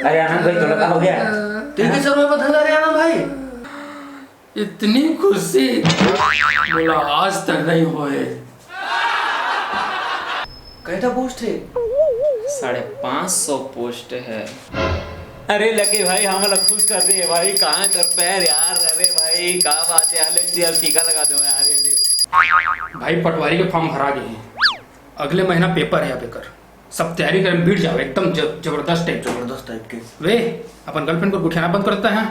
अरे आनंद भाई थोड़ा हो गया ठीक है सर, मैं बदल रहे आनंद भाई। इतनी खुशी बोला आज तक नहीं होए। कैसा पोस्ट है? 550 पोस्ट है। अरे लगे भाई हम लोग खुश कर दे भाई, कहाँ कर पैर यार। अरे भाई क्या बात है यार, टीका लगा दो यार। भाई पटवारी के फॉर्म भरा गए हैं, अगले महीना पेपर है। यहाँ पे कर सब तैयारी कर, बीट जाओ एकदम जबरदस्त टाइप के। वे अपन गर्लफ्रेंड को गुठियाना बंद करता है।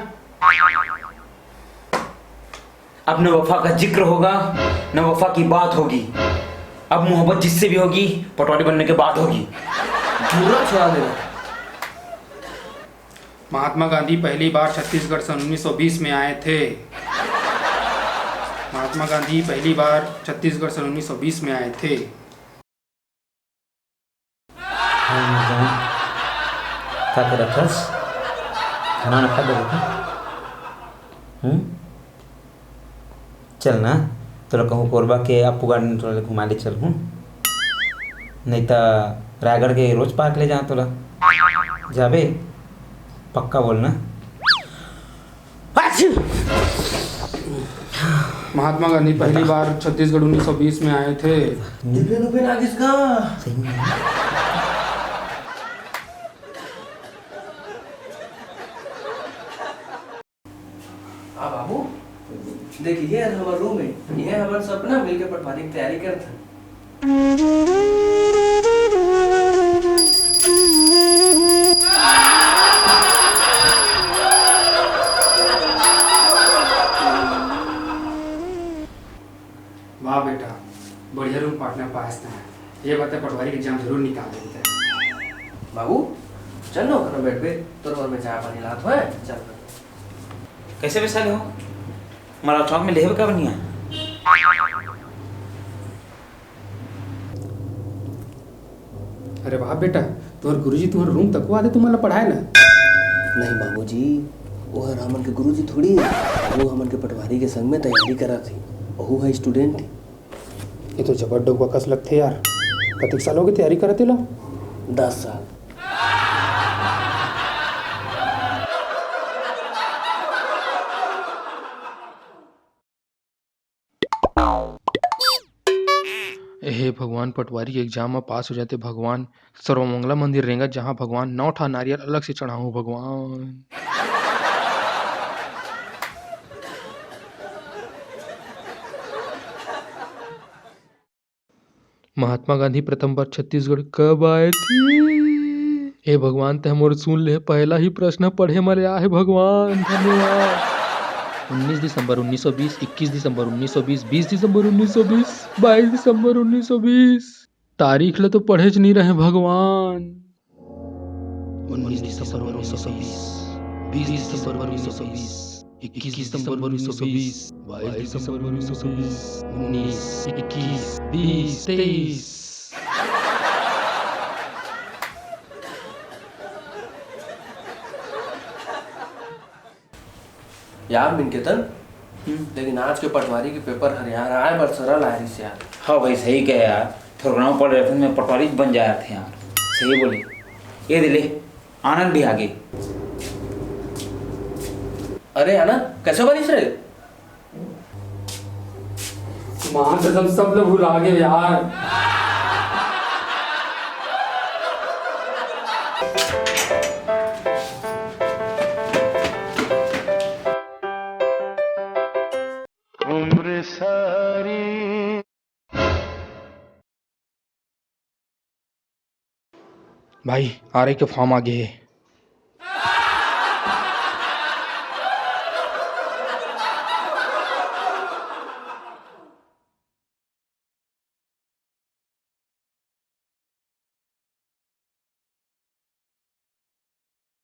अब न वफा का जिक्र होगा न वफा की बात होगी। अब मोहब्बत जिससे भी होगी पटवारी बनने के बाद होगी। पूरा छुड़ा देना। महात्मा गांधी पहली बार छत्तीसगढ़ सन 1920 में आए थे। महात्मा गांधी पहली बार छत्तीसगढ़ सन 1920 में आए थे। क्या कर रखा खाना ना खा दे। चल ना तोरा कहूँ कोरबा के आपू गार्डन तोरा घुमा ले चल हूँ, नहीं तो रायगढ़ के रोज पार्क ले जा तोरा जाबे, पक्का बोलना। महात्मा गांधी पहली बार छत्तीसगढ़ 1920 में आए थे। दिव्य ना किसका? हाँ बाबू देखिए हमारा रूम है, ये हमारा सपना मिलके पटवारी की तैयारी करते हैं। वाह बेटा, बढ़िया रूम पार्टनर पास है। ये बात है पटवारी के एग्जाम जरूर निकाल देते हैं। बाबू चल ना अपना बेड पे, तो घर में चाय पानी लात है। चल कैसे बैसा हो हमारा चौक में लेहब का बनिया। अरे वाह बेटा, तुम्हारे गुरुजी तुम्हारे रूम तक आते तुम्हारा पढ़ाए ना। नहीं बाबूजी, वो हमन के गुरुजी थोड़ी, वो हमन के पटवारी के संग में तैयारी करा थी। वो है स्टूडेंट थी। ये तो जबरदस्त बकस लगते यार। कतक सालों की तैयारी करते लो? 10 साल। हे भगवान, पटवारी के एग्जाम में पास हो जाते भगवान। सर्वमंगला मंदिर रेंगत जहाँ भगवान, 9 ठा नारियल अलग से चढ़ाऊं भगवान। महात्मा गांधी प्रथम बार छत्तीसगढ़ कब आए थे? हे भगवान ते मोर सुन ले, पहला ही प्रश्न पढ़े मरे आहे भगवान, धन्यवाद। 19 दिसंबर 1920, 21 दिसंबर 1920, 20 दिसंबर 1920, 22 दिसंबर 1920। तारीख ले तो पढ़े ज नहीं रहे भगवान। 19 दिसंबर 1920, 20 दिसंबर 1920, 21 दिसंबर 1920, 22 दिसंबर 1920, 19, 21, 20, 23। यार मिनकेतन, लेकिन आज के पटवारी के पेपर हर यार आए बार सरल आए से यार। हाँ भाई सही कहे यार, प्रोग्राम पढ़ रहे थे मैं पटवारी बन जाए थे यार। सही बोले। ये दिले आनंद भी आगे। अरे आनंद कैसे बनिस रे? मान तो सब लोग भूल गए यार। उम्र सारी। भाई आरए के फॉर्म आ गए है।